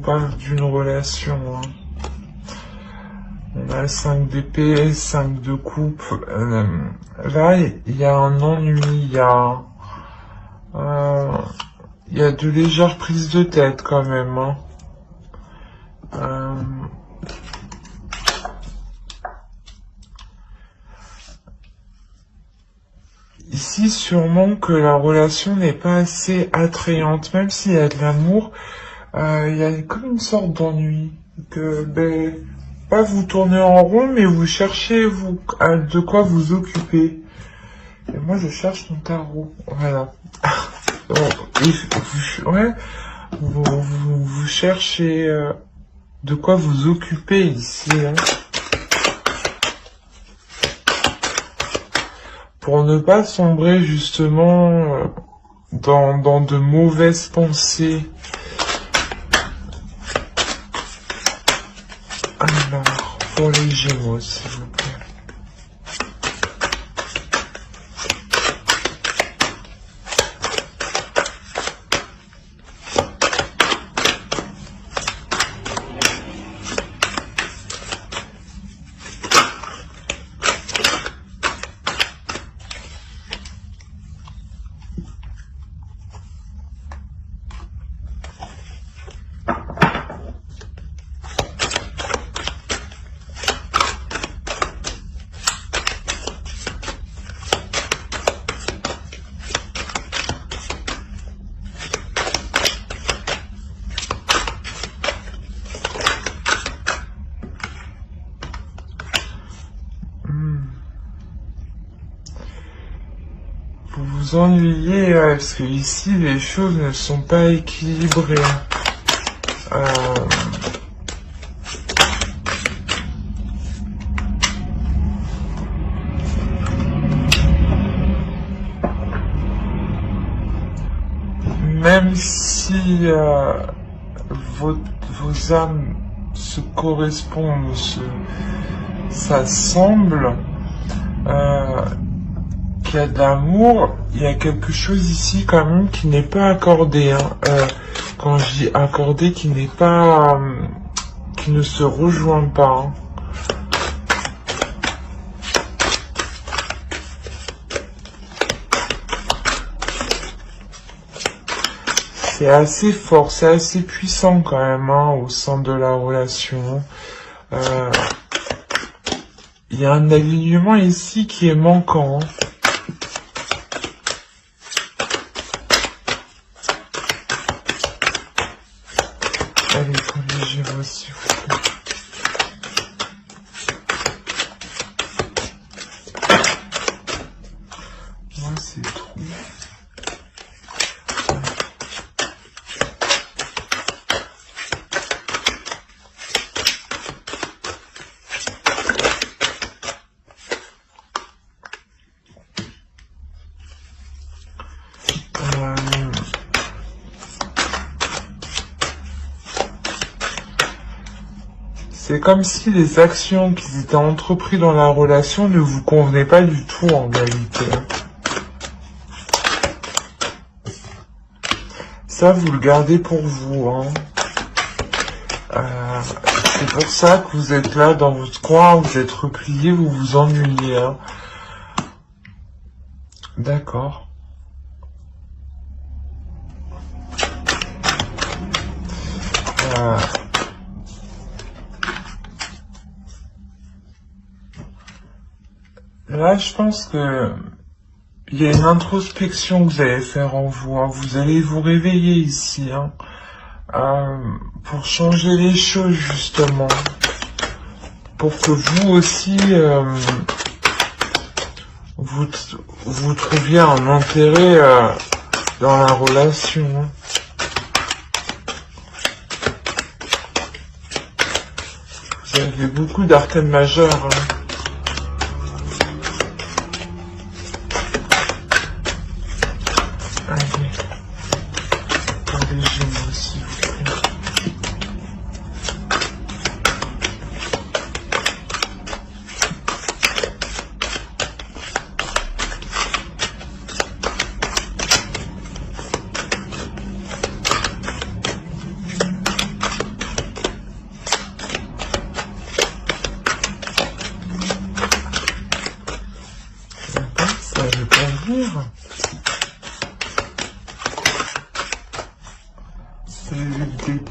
parle d'une relation. Hein. On a 5 d'épée, 5 de coupe. Là, il y a un ennui, il y a de légères prises de tête quand même. Hein. Ici, sûrement que la relation n'est pas assez attrayante, même s'il y a de l'amour, il y a comme une sorte d'ennui. Que, pas vous tournez en rond, mais vous cherchez de quoi vous occuper. Et moi, je cherche mon tarot. Voilà. Vous cherchez de quoi vous occuper ici. Hein. Pour ne pas sombrer justement dans de mauvaises pensées. Alors, pour les Gémeaux, s'il vous plaît. Vous vous ennuyez, parce que ici, les choses ne sont pas équilibrées. Même si vos âmes se correspondent, ça semble qu'il y a de l'amour, il y a quelque chose ici quand même qui n'est pas accordé. Hein. Quand je dis accordé, qui n'est pas, qui ne se rejoint pas. Hein. C'est assez fort, c'est assez puissant quand même hein, au sein de la relation. Il y a un alignement ici qui est manquant. Hein. Allez, pour les Gémeaux, s'il vous plaît. Moi, c'est trop. C'est comme si les actions qui étaient entreprises dans la relation ne vous convenaient pas du tout en réalité. Ça, vous le gardez pour vous. Hein. C'est pour ça que vous êtes là dans votre coin, vous êtes replié, vous vous ennuyez. Hein. D'accord. Là, je pense que il y a une introspection que vous allez faire en vous. Hein. Vous allez vous réveiller ici, hein, pour changer les choses justement, pour que vous aussi vous trouviez un intérêt dans la relation. Hein. Vous avez beaucoup d'arcanes majeures. Hein.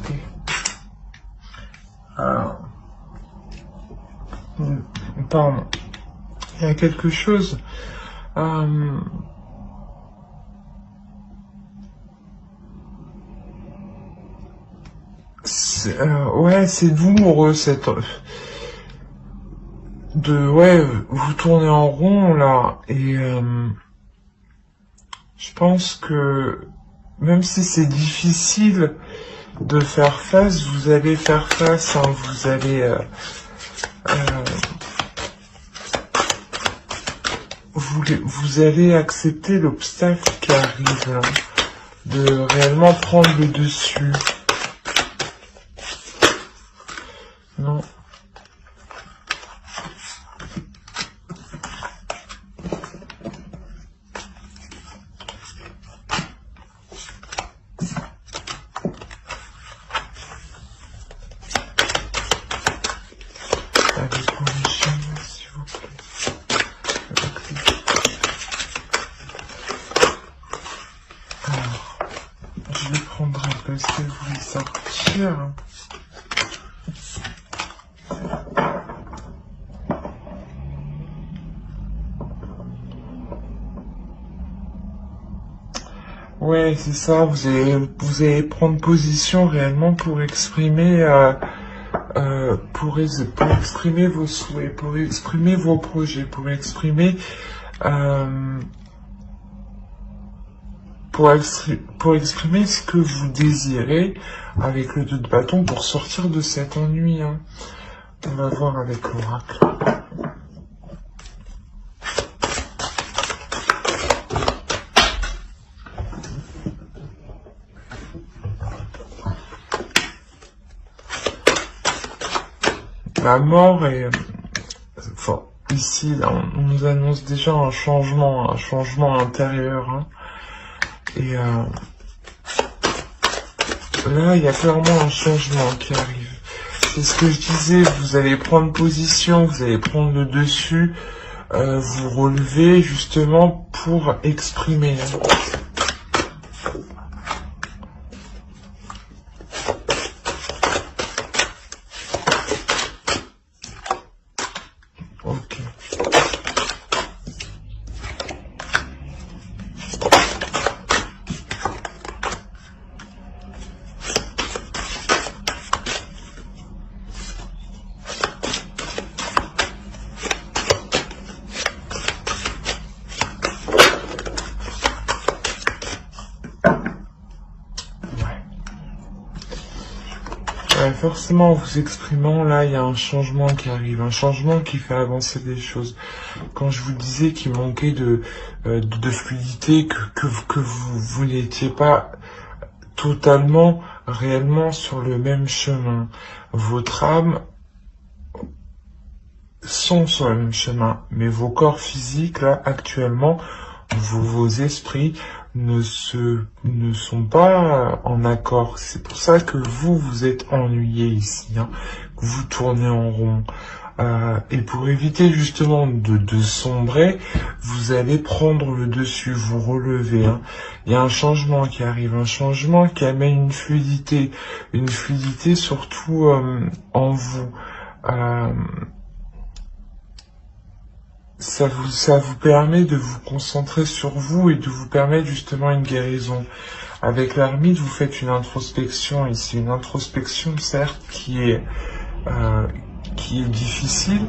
accepter. Pardon. Il y a quelque chose. Ouais, c'est douloureux cette ouais, vous tournez en rond là et je pense que même si c'est difficile de faire face, vous allez faire face, hein, vous allez accepter l'obstacle qui arrive là, de réellement prendre le dessus. Non. Je vais prendre un parce qu'elle voulait sortir. Ouais, c'est ça, vous allez prendre position réellement pour exprimer, pour exprimer vos souhaits, pour exprimer vos projets, pour exprimer, pour exprimer ce que vous désirez avec le 2 de bâton pour sortir de cet ennui, hein. On va voir avec l'oracle. La mort est... Enfin, ici, là, on nous annonce déjà un changement intérieur, hein. Et là, il y a clairement un changement qui arrive. C'est ce que je disais, vous allez prendre position, vous allez prendre le dessus, vous relever justement pour exprimer. Ok. Forcément, en vous exprimant, là, il y a un changement qui arrive, un changement qui fait avancer les choses. Quand je vous disais qu'il manquait de fluidité, que vous n'étiez pas totalement, réellement sur le même chemin. Votre âme sont sur le même chemin, mais vos corps physiques, là, actuellement, vos esprits ne sont pas en accord. C'est pour ça que vous êtes ennuyé ici, hein, que vous tournez en rond. Et pour éviter justement de sombrer, vous allez prendre le dessus, vous relever, hein. Il y a un changement qui arrive, un changement qui amène une fluidité surtout en vous. Ça vous permet de vous concentrer sur vous et de vous permettre justement une guérison. Avec l'ermite, vous faites une introspection ici, une introspection certes qui est difficile,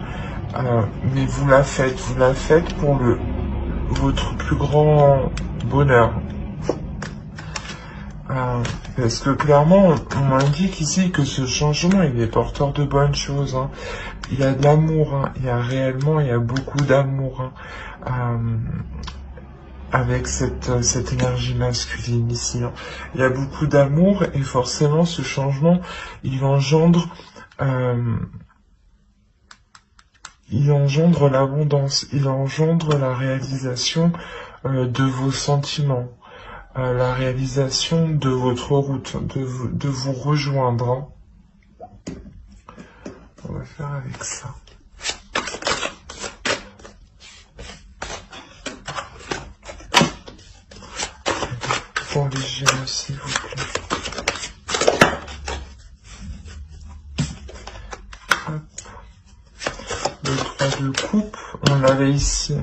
mais vous la faites pour votre plus grand bonheur. Parce que clairement, on m'indique ici que ce changement, il est porteur de bonnes choses, hein. Il y a de l'amour, hein. Il y a beaucoup d'amour, hein, avec cette énergie masculine ici, hein. Il y a beaucoup d'amour et forcément ce changement, il engendre l'abondance, il engendre la réalisation de vos sentiments. La réalisation de votre route, de vous rejoindre, hein. On va faire avec ça. Pour les gémeaux, s'il vous plaît. pas de coupe, on l'avait ici.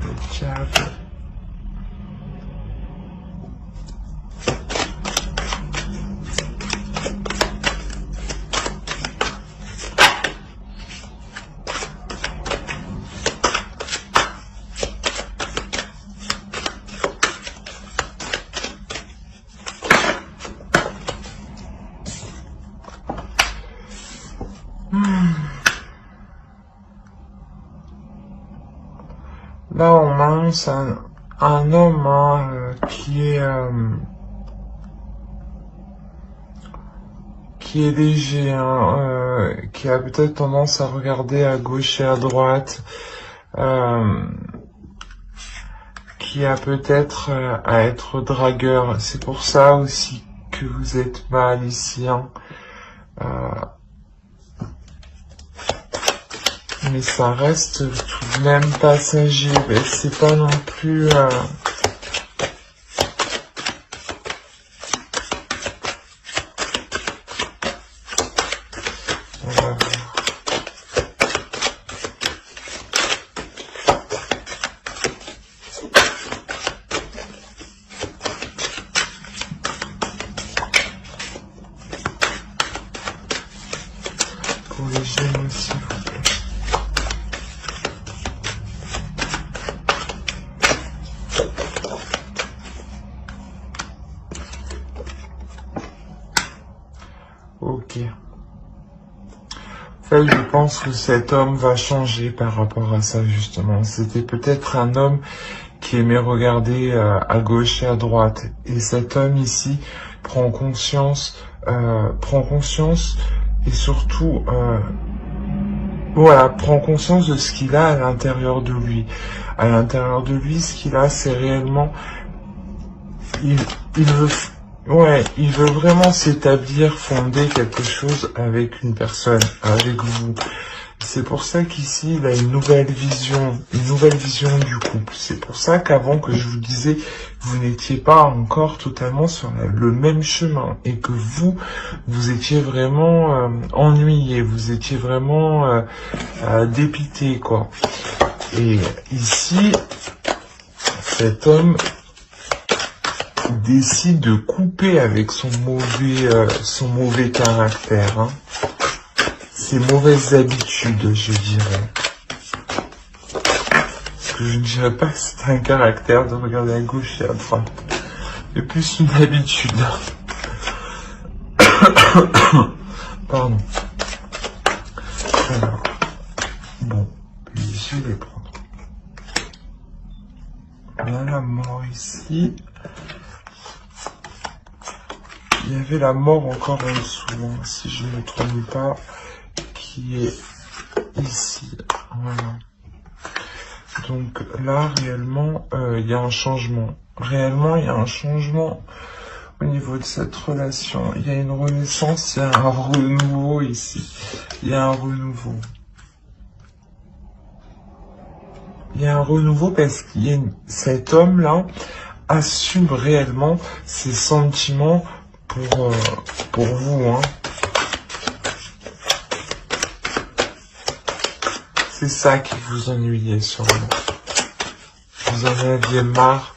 Le diable. Là, on m'annonce un homme hein, qui est léger, hein, qui a peut-être tendance à regarder à gauche et à droite, qui a peut-être à être dragueur. C'est pour ça aussi que vous êtes mal ici. Hein. Mais ça reste tout de même passager. Mais c'est pas non plus... pour les Gémeaux aussi. Ok. En fait, je pense que cet homme va changer par rapport à ça, justement. C'était peut-être un homme qui aimait regarder à gauche et à droite. Et cet homme ici prend conscience et surtout, voilà, prend conscience de ce qu'il a à l'intérieur de lui. À l'intérieur de lui, ce qu'il a, c'est réellement, il veut vraiment s'établir, fonder quelque chose avec une personne, avec vous. C'est pour ça qu'ici, il a une nouvelle vision du couple. C'est pour ça qu'avant que je vous disais, vous n'étiez pas encore totalement sur le même chemin et que vous étiez vraiment ennuyé, vous étiez vraiment dépité, quoi. Et ici, cet homme décide de couper avec son mauvais caractère, hein. Ses mauvaises habitudes, je dirais. Parce que je ne dirais pas que c'est un caractère de regarder à gauche et à droite. C'est plus une habitude. Pardon. Alors. Bon. Je vais les prendre. On a la mort ici. Il y avait la mort encore en dessous, hein, si je ne me trompe pas, qui est ici. Voilà. Donc là, réellement, il y a un changement. Réellement, il y a un changement au niveau de cette relation. Il y a une renaissance, il y a un renouveau ici. Il y a un renouveau. Il y a un renouveau parce qu'il y a cet homme-là assume réellement ses sentiments pour vous, hein. C'est ça qui vous ennuyait sûrement. Vous en aviez marre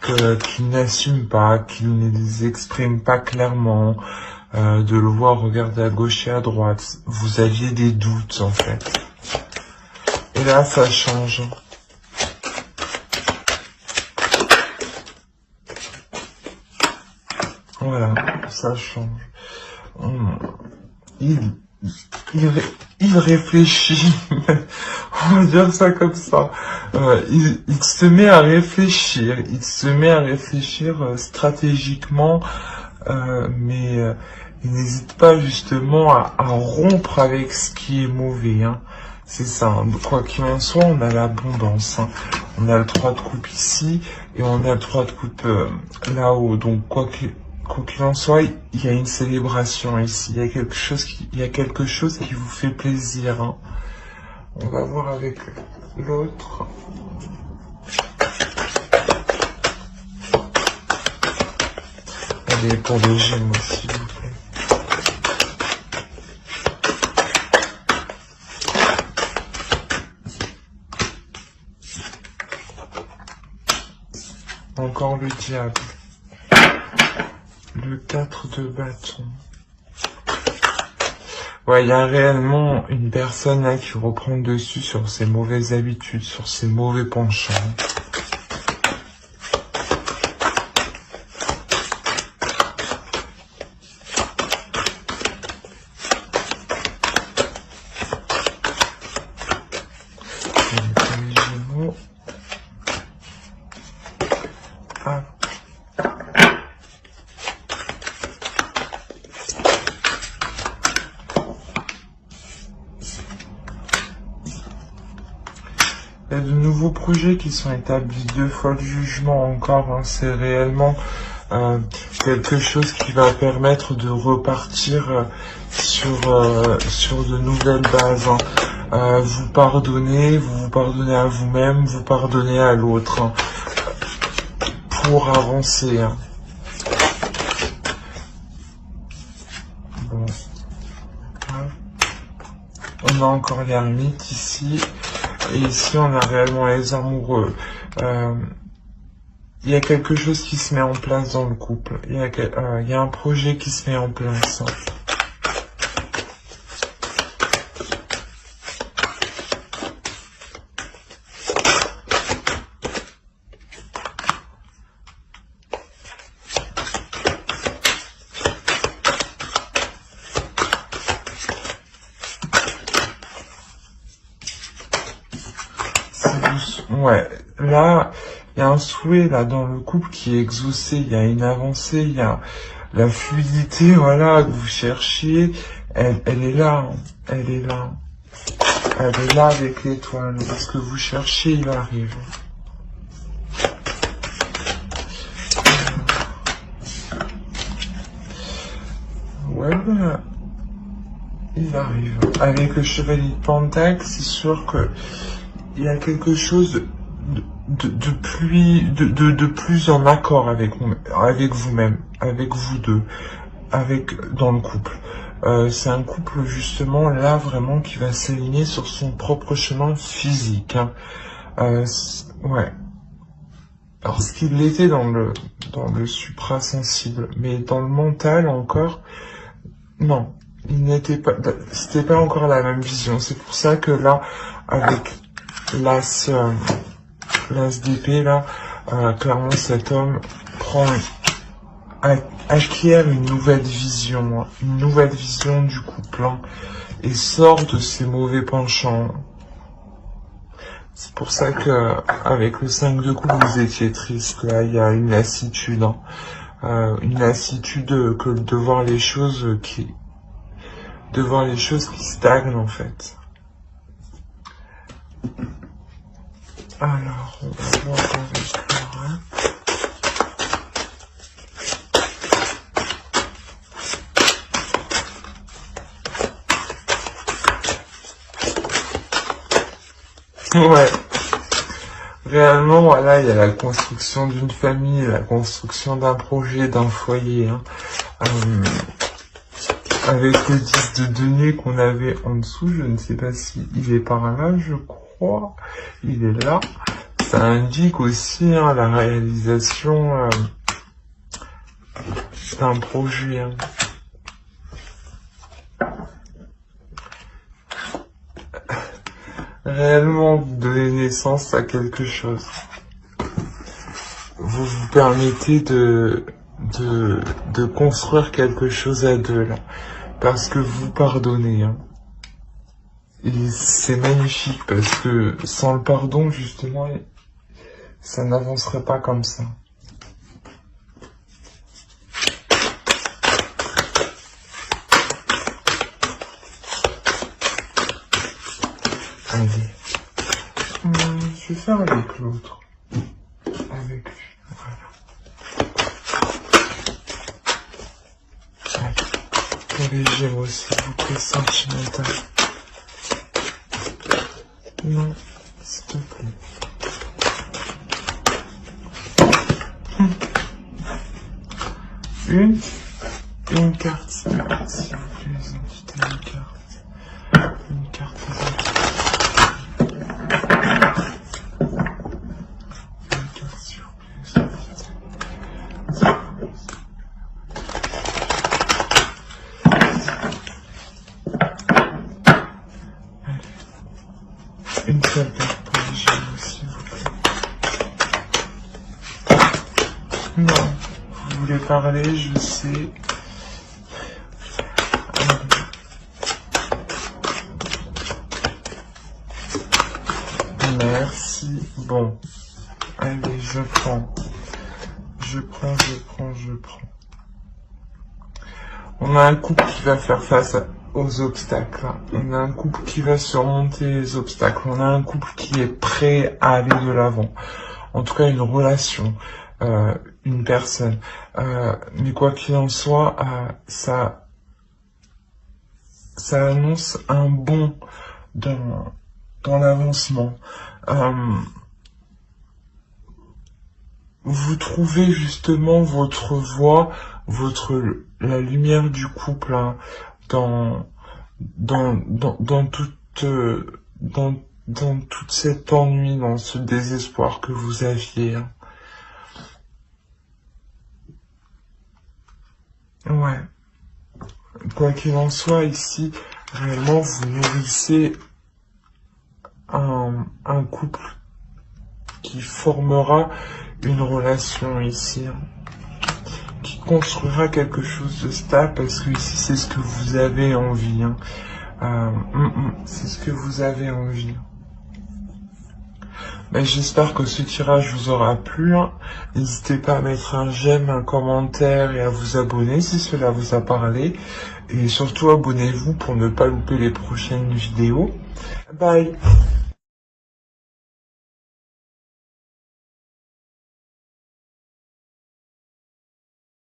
qu'il n'assume pas, qu'il ne les exprime pas clairement, de le voir regarder à gauche et à droite. Vous aviez des doutes en fait. Et là, ça change. Voilà, ça change. Il réfléchit, on va dire ça comme ça. Il se met à réfléchir, stratégiquement, mais il n'hésite pas justement à rompre avec ce qui est mauvais, hein. C'est ça, hein. Quoi qu'il en soit, on a l'abondance, hein. On a le 3 de coupe ici et on a le 3 de coupe là-haut. Donc quoi qu'il en soit, il y a une célébration ici. Il y a quelque chose qui vous fait plaisir, hein. On va voir avec l'autre. Allez, pour les Gémeaux, s'il vous plaît. Encore le diable. Le 4 de bâton. Ouais, il y a réellement une personne là qui reprend le dessus sur ses mauvaises habitudes, sur ses mauvais penchants. Les Gémeaux. Ah. Il y a de nouveaux projets qui sont établis 2 fois le jugement encore. Hein. C'est réellement quelque chose qui va permettre de repartir sur de nouvelles bases. Hein. Vous vous pardonnez à vous-même, vous pardonnez à l'autre. Hein, pour avancer. Hein. Bon. On a encore l'ermite ici. Et ici, on a réellement les amoureux. Il y a quelque chose qui se met en place dans le couple. Il y a un projet qui se met en place. Hein. Ouais, là, il y a un souhait là dans le couple qui est exaucé, il y a une avancée, il y a la fluidité, voilà, que vous cherchiez, elle est là, hein, elle est là. Elle est là avec l'étoile, ce que vous cherchez, il arrive. Ouais, ben, il arrive. Avec le chevalier de Pentacle, c'est sûr que il y a quelque chose de plus en accord avec vous-même, avec vous deux, dans le couple. C'est un couple justement là vraiment qui va s'aligner sur son propre chemin physique. Hein. Ouais. Alors ce qu'il l'était dans le suprasensible, mais dans le mental encore, non, il n'était pas, c'était pas encore la même vision. C'est pour ça que là, avec l'as d'épée là, clairement cet homme acquiert une nouvelle vision, hein, une nouvelle vision du couple, hein, et sort de ses mauvais penchants. C'est pour ça que avec le 5 de coupe vous étiez triste. Là, il y a une lassitude, hein, une lassitude que de voir les choses qui stagnent en fait. Alors, on va voir avec Laura. Ouais. Réellement, voilà, il y a la construction d'une famille, la construction d'un projet, d'un foyer. Hein. Avec le 10 de denier qu'on avait en dessous, je ne sais pas si il est par là, je crois. Il est là. Ça indique aussi hein, la réalisation d'un projet. Hein. Réellement, vous donnez naissance à quelque chose. Vous vous permettez de construire quelque chose à deux, là. Parce que vous pardonnez, hein. Et c'est magnifique, parce que sans le pardon, justement, ça n'avancerait pas comme ça. Allez. Je vais faire avec l'autre. Avec lui. Voilà. Allez. Pour les Gémeaux, s'il vous plaît, sentimental. Non, s'il te plaît. une carte, s'il vous plaît, les entités, une carte des entités. Une carte, s'il vous plaît, les entités. Une seule carte pour les gémeaux, s'il vous plaît. Non, vous voulez parler, je sais. Merci. Bon. Allez, je prends. On a un couple qui va faire face aux obstacles. On a un couple qui va surmonter les obstacles. On a un couple qui est prêt à aller de l'avant. En tout cas, une relation, une personne. Mais quoi qu'il en soit, ça annonce un bond dans l'avancement. Vous trouvez justement votre voie, la lumière du couple, hein, dans toute cet ennui, dans ce désespoir que vous aviez. Hein. Ouais. Quoi qu'il en soit, ici, réellement, vous nourrissez un couple qui formera une relation ici, hein, qui construira quelque chose de stable, parce que ici c'est ce que vous avez envie, hein. C'est ce que vous avez envie. Ben, j'espère que ce tirage vous aura plu, hein. N'hésitez pas à mettre un j'aime, un commentaire et à vous abonner si cela vous a parlé. Et surtout abonnez-vous pour ne pas louper les prochaines vidéos. Bye.